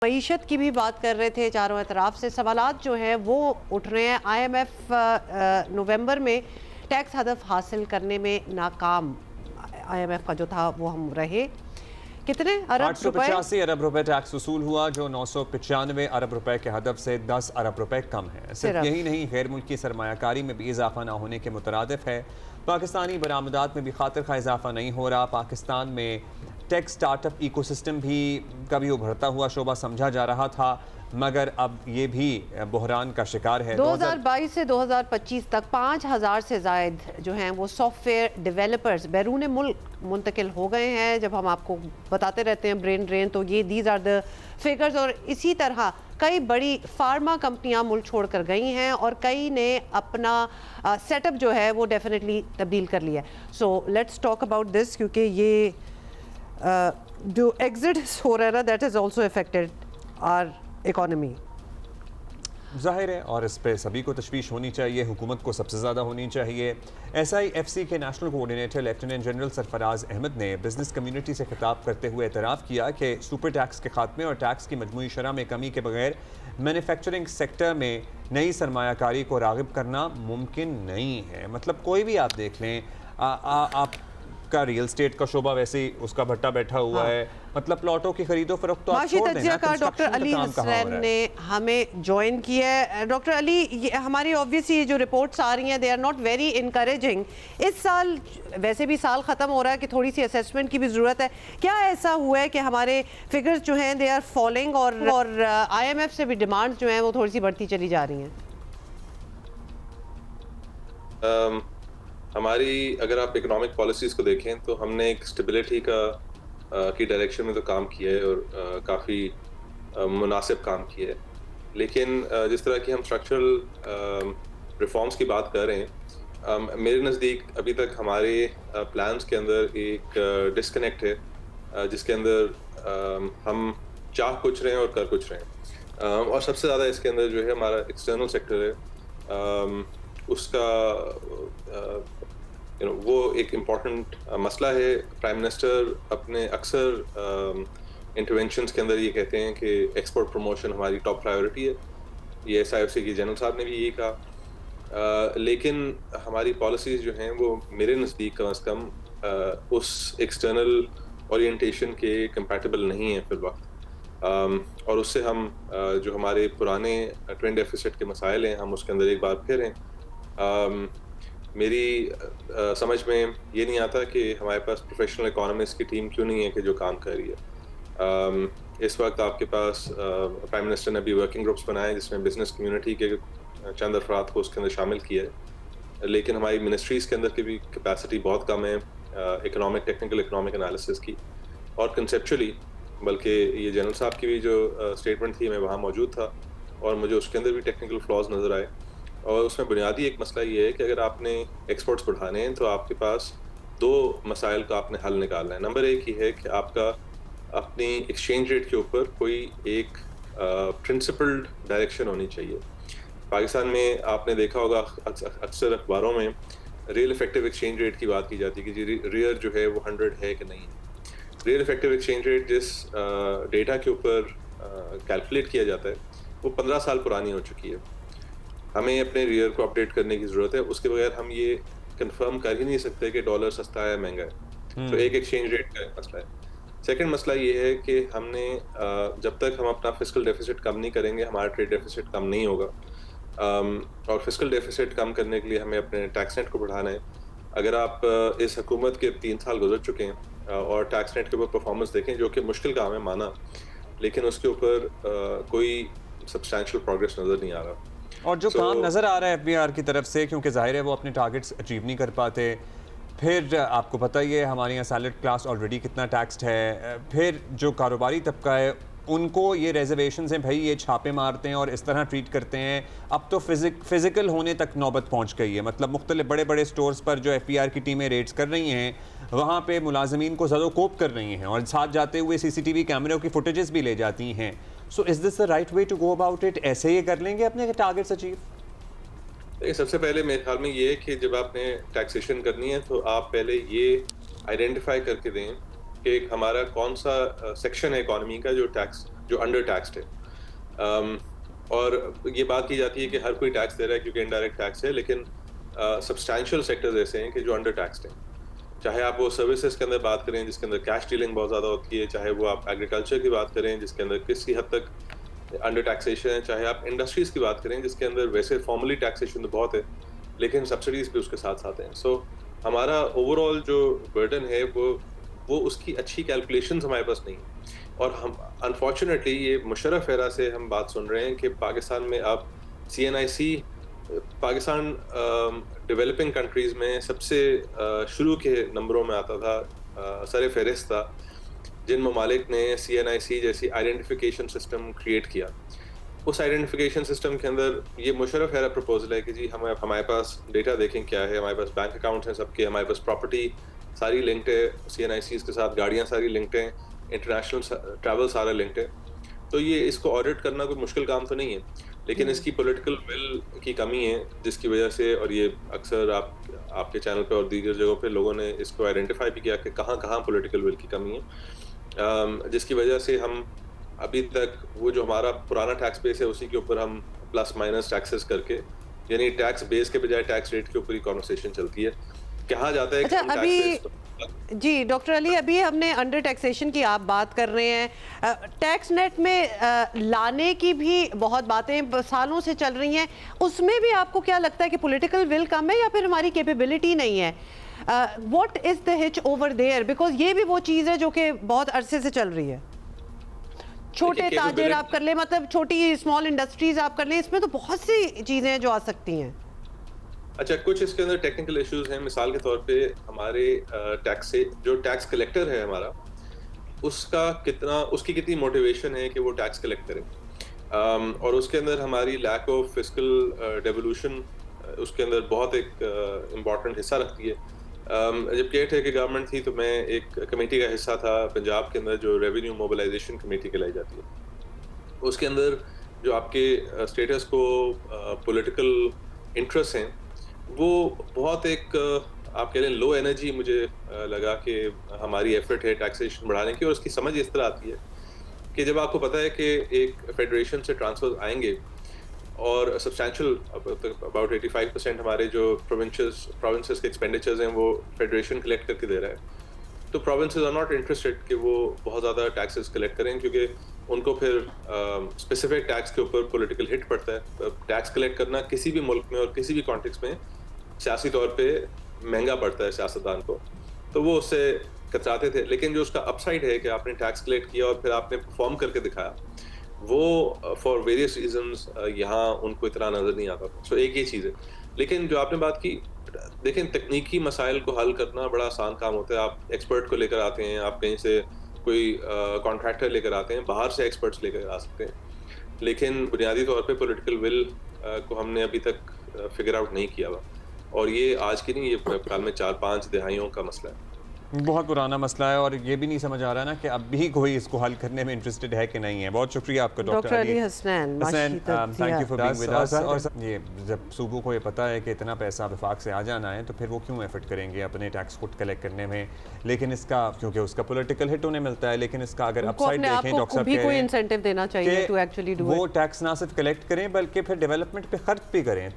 मईशत की भी बात कर रहे थे, चारों अतराफ से सवालात जो हैं वो उठ रहे हैं। IMF नवंबर में टैक्स हदफ हासिल करने में नाकाम IMF का जो था वो हम रहे। कितने अरब रुपए? 885 अरब रुपए टैक्स वसूल हुआ, जो 995 अरब रुपए के हदफ से 10 अरब रुपए कम है। सिर्फ यही नहीं, गैर मुल्की सरमायाकारी में भी इजाफा ना होने के मुतरादिफ है। पाकिस्तानी बरामदात में भी खातिर खा इजाफा नहीं हो रहा। पाकिस्तान में टेक स्टार्टअप इकोसिस्टम भी कभी उभरता हुआ शोबा समझा जा रहा था, मगर अब ये भी बहरान का शिकार है। 2022 से 2025 तक 5000 से जायद जो हैं वो सॉफ्टवेयर डेवलपर्स बैरून मुल्क मुंतकिल हो गए हैं। जब हम आपको बताते रहते हैं ब्रेन ड्रेन, तो ये दीज आर द फिगर्स। और इसी तरह कई बड़ी फार्मा कंपनियां मुल्क छोड़कर गई हैं और कई ने अपना सेटअप जो है वो डेफिनेटली तब्दील कर लिया है। So let's talk about this, क्योंकि ये जो एग्जिट हो रहा है ना, that is also affected our economy. जाहिर है, और इस पे सभी को तशवीश होनी चाहिए, हुकूमत को सबसे ज़्यादा होनी चाहिए। SIFC के national coordinator lieutenant general Sarfaraz Ahmed ने बिजनेस कम्युनिटी से खिताब करते हुए एतराफ़ किया कि सुपर टैक्स के खात्मे और टैक्स की मजमूई शरह में कमी के बगैर मैन्युफैक्चरिंग सेक्टर में नई सरमायाकारी को राग़िब करना मुमकिन नहीं है। मतलब कोई भी आप देख लें, आपका रियल स्टेट का शोबा वैसे ही उसका भट्टा बैठा हुआ है। मतलब प्लॉटों की खरीदो फरोख्त तो आप छोड़ देना, डॉक्टर अली हसनैन ने हमें ज्वाइन किया है। डॉक्टर अली, ये हमारी ऑब्वियसली जो रिपोर्ट्स आ रही हैं they are not very encouraging. इस साल वैसे भी साल ख़त्म हो रहा है कि थोड़ी सी असेसमेंट की भी ज़रूरत है। क्या ऐसा हुआ है कि हमारे फिगर्स जो हैं दे आर फॉलिंग और IMF से भी डिमांड्स जो हैं वो थोड़ी सी बढ़ती चली जा रही हैं? हमारी अगर आप इकोनॉमिक पॉलिसीज़ को देखें तो हमने एक स्टेबिलिटी की डायरेक्शन में तो काम किया है और काफ़ी मुनासिब काम किया है। लेकिन जिस तरह की हम स्ट्रक्चरल रिफॉर्म्स की बात कर रहे हैं, मेरे नज़दीक अभी तक हमारे प्लान्स के अंदर एक डिस्कनेक्ट है, जिसके अंदर हम चाह कुछ रहे हैं और कर कुछ रहे हैं। और सबसे ज़्यादा इसके अंदर जो है हमारा एक्सटर्नल सेक्टर है, उसका वो एक इम्पॉर्टेंट मसला है। प्राइम मिनिस्टर अपने अक्सर इंटरवेंशंस के अंदर ये कहते हैं कि एक्सपोर्ट प्रमोशन हमारी टॉप प्रायोरिटी है। ये SIFC के जनरल साहब ने भी यही कहा, लेकिन हमारी पॉलिसीज़ जो हैं वो मेरे नज़दीक कम अज़ कम उस एक्सटर्नल ओरिएंटेशन के कंपैटिबल नहीं है फिल वक्त। और उससे हम जो हमारे पुराने ट्रेंड डेफिसिट के मसाइल हैं, हम उसके अंदर एक बार फिर हैं। मेरी समझ में ये नहीं आता कि हमारे पास प्रोफेशनल इकोनॉमिस्ट की टीम क्यों नहीं है कि जो काम कर रही है। इस वक्त आपके पास प्राइम मिनिस्टर ने अभी वर्किंग ग्रुप्स बनाए जिसमें बिजनेस कम्युनिटी के चंद अफराद को उसके अंदर शामिल किया है, लेकिन हमारी मिनिस्ट्रीज़ के अंदर की भी कैपेसिटी बहुत कम है टेक्निकल इकोनॉमिक एनालिसिस की और कंसेप्चुअली। बल्कि ये जनरल साहब की भी जो स्टेटमेंट थी, मैं वहाँ मौजूद था और मुझे उसके अंदर भी टेक्निकल फ्लॉज नज़र आए। और उसमें बुनियादी एक मसला ये है कि अगर आपने एक्सपोर्ट्स बढ़ाने हैं तो आपके पास दो मसाइल का आपने हल निकालना है। नंबर एक ये है कि आपका अपनी एक्सचेंज रेट के ऊपर कोई एक प्रिंसिपल्ड डायरेक्शन होनी चाहिए। पाकिस्तान में आपने देखा होगा अक्सर अखबारों में रियल इफेक्टिव एक्सचेंज रेट की बात की जाती है कि रियर जो है वो 100 है कि नहीं। रियल इफेक्टिव एक्सचेंज रेट जिस डेटा के ऊपर कैलकुलेट किया जाता है वो 15 साल पुरानी हो चुकी है। हमें अपने रियर को अपडेट करने की ज़रूरत है, उसके बगैर हम ये कंफर्म कर ही नहीं सकते कि डॉलर सस्ता है महंगा है। तो एक एक्सचेंज रेट का मसला है। सेकंड मसला ये है कि हमने जब तक हम अपना फिस्कल डेफिसिट कम नहीं करेंगे, हमारा ट्रेड डेफिसिट कम नहीं होगा। और फिस्कल डेफिसिट कम करने के लिए हमें अपने टैक्स नेट को बढ़ाना है। अगर आप इस हुकूमत के 3 साल गुजर चुके हैं और टैक्स नेट के ऊपर परफॉर्मेंस देखें, जो कि मुश्किल काम है माना, लेकिन उसके ऊपर कोई सब्सटैंशियल प्रोग्रेस नज़र नहीं आ रहा। और जो काम नज़र आ रहा है FBR की तरफ से, क्योंकि जाहिर है वो अपने टारगेट्स अचीव नहीं कर पाते। फिर आपको पता ही है हमारे यहाँ सैलरी क्लास ऑलरेडी कितना टैक्सड है। फिर जो कारोबारी तबका है उनको ये रिजर्वेशंस हैं, भाई ये छापे मारते हैं और इस तरह ट्रीट करते हैं। अब तो फिज़िकल होने तक नौबत पहुँच गई है। मतलब मुख्तलिफ बड़े बड़े स्टोर्स पर जो FBR की टीमें रेड्स कर रही हैं, वहाँ पे मुलाजमीन को ज़दोकोप कर रही हैं और साथ जाते हुए CCTV कैमरों की फुटेजेस भी ले जाती हैं। So is this the right way to go about it? ऐसे ये कर लेंगे अपने टारगेट्स अचीव? सबसे पहले मेरे ख्याल में ये है कि जब आपने टैक्सेशन करनी है तो आप पहले ये आइडेंटिफाई करके दें कि हमारा कौन सा सेक्शन है इकोनॉमी का जो टैक्स जो अंडर टैक्सड है। और ये बात की जाती है कि हर कोई टैक्स दे रहा है क्योंकि इनडायरेक्ट टैक्स है, लेकिन सब्सटैंशियल सेक्टर्स ऐसे हैं कि जो अंडर टैक्सड हैं। चाहे आप वो सर्विसेज के अंदर बात करें जिसके अंदर कैश डीलिंग बहुत ज़्यादा होती है, चाहे वो आप एग्रीकल्चर की बात करें जिसके अंदर किसी हद तक अंडर टैक्सेशन है, चाहे आप इंडस्ट्रीज़ की बात करें जिसके अंदर वैसे फॉर्मली टैक्सेशन तो बहुत है लेकिन सब्सिडीज़ भी उसके साथ साथ हैं। सो हमारा ओवरऑल जो बर्डन है वो उसकी अच्छी कैलकुलेशंस हमारे पास नहीं है। और हम अनफॉर्चुनेटली ये मुशर्रफ एरा से हम बात सुन रहे हैं कि पाकिस्तान में अब CNIC पाकिस्तान डेवलपिंग कंट्रीज़ में सबसे शुरू के नंबरों में आता था, सर फहरिस्त था जिन ममालिक ने CNIC जैसी आइडेंटिफिकेशन सिस्टम क्रिएट किया। उस आइडेंटिफिकेशन सिस्टम के अंदर ये मुशर्रफ एरा प्रपोजल है कि जी हमारे पास डेटा देखें क्या है, हमारे पास बैंक अकाउंट्स हैं सबके, हमारे पास प्रॉपर्टी सारी लिंक्ड है CNICs के साथ, गाड़ियाँ सारी लिंक्ड हैं, इंटरनेशनल ट्रैवल सारा लिंक्ड है। तो ये इसको ऑडिट करना कोई मुश्किल काम तो नहीं है, लेकिन इसकी पॉलिटिकल विल की कमी है जिसकी वजह से, और ये अक्सर आपके चैनल पे और दीगर जगहों पे लोगों ने इसको आइडेंटिफाई भी किया कि कहाँ पॉलिटिकल विल की कमी है, जिसकी वजह से हम अभी तक वो जो हमारा पुराना टैक्स बेस है उसी के ऊपर हम प्लस माइनस टैक्सेस करके, यानी टैक्स बेस के बजाय टैक्स रेट के ऊपर ही कॉन्वर्सेशन चलती है। कहा जाता है कि अच्छा, अभी जी डॉक्टर अली, अभी हमने अंडर टैक्सेशन की आप बात कर रहे हैं, टैक्स नेट में लाने की भी बहुत बातें सालों से चल रही हैं, उसमें भी आपको क्या लगता है कि पॉलिटिकल विल कम है या फिर हमारी कैपेबिलिटी नहीं है? What is the hitch over there? Because ये भी वो चीज़ है जो कि बहुत अरसे से चल रही है। छोटे ताजिर आप कर ले, मतलब छोटी स्मॉल इंडस्ट्रीज आप कर लें, इसमें तो बहुत सी चीज़ें हैं जो आ सकती हैं। अच्छा, कुछ इसके अंदर टेक्निकल इश्यूज हैं। मिसाल के तौर पे हमारे टैक्स से जो टैक्स कलेक्टर है हमारा, उसकी कितनी मोटिवेशन है कि वो टैक्स कलेक्ट करे, और उसके अंदर हमारी लैक ऑफ फिस्कल डेवोल्यूशन उसके अंदर बहुत एक इम्पॉर्टेंट हिस्सा रखती है। जब केयर की गवर्नमेंट थी तो मैं एक कमेटी का हिस्सा था पंजाब के अंदर जो रेवेन्यू मोबिलाइजेशन कमेटी कहलाई जाती है। उसके अंदर जो आपके स्टेटस को पॉलिटिकल इंटरेस्ट हैं वो बहुत एक आप कह रहे हैं लो एनर्जी मुझे लगा कि हमारी एफर्ट है टैक्सेशन बढ़ाने की, और उसकी समझ इस तरह आती है कि जब आपको पता है कि एक फेडरेशन से ट्रांसफर आएंगे और सब्सटैंशियल अबाउट 85% हमारे जो प्रोविंसेस के एक्सपेंडिचर्स हैं वो फेडरेशन कलेक्ट करके दे रहा है, तो प्रोविंसेस आर नॉट इंटरेस्टेड कि वो बहुत ज़्यादा टैक्सेस कलेक्ट करें क्योंकि उनको फिर स्पेसिफिक टैक्स के ऊपर पॉलिटिकल हिट पड़ता है। टैक्स कलेक्ट करना किसी भी मुल्क में और किसी भी कॉन्टेक्स्ट में सियासी तौर पे महंगा पड़ता है सियासतदान को, तो वो उससे कतराते थे। लेकिन जो उसका अपसाइड है कि आपने टैक्स कलेक्ट किया और फिर आपने परफॉर्म करके दिखाया, वो फॉर वेरियस रीजंस यहाँ उनको इतना नजर नहीं आता। सो एक ये चीज़ है। लेकिन जो आपने बात की, देखें तकनीकी मसाइल को हल करना बड़ा आसान काम होता है। आप एक्सपर्ट को लेकर आते हैं, आप कहीं से कोई कॉन्ट्रैक्टर लेकर आते हैं, बाहर से एक्सपर्ट्स लेकर आ सकते हैं, लेकिन बुनियादी तौर पे पॉलिटिकल विल को हमने अभी तक फिगर आउट नहीं किया हुआ, और ये आज की नहीं, ये ख्याल में 4-5 दिहाइयों का मसला है। बहुत पुराना मसला है और ये भी नहीं समझ आ रहा ना कि अब भी कोई इसको हल करने में इंटरेस्टेड है कि नहीं है। बहुत शुक्रिया आपका doctor Ali Hasnain, thank you for being with us. और ये जब सूबों को ये पता है कि इतना पैसा विफाक से आ जाना है तो फिर वो क्यों एफर्ट करेंगे अपने टैक्स को कलेक्ट करने में, लेकिन इसका क्योंकि उसका पॉलिटिकल हिट उन्हें मिलता है, लेकिन इसका अगर अपसाइड देखें डॉक्टर साहब भी कोई इंसेंटिव देना चाहिए टू एक्चुअली डू इट। वो टैक्स ना सिर्फ कलेक्ट करें बल्कि फिर डेवलपमेंट पे खर्च भी करें,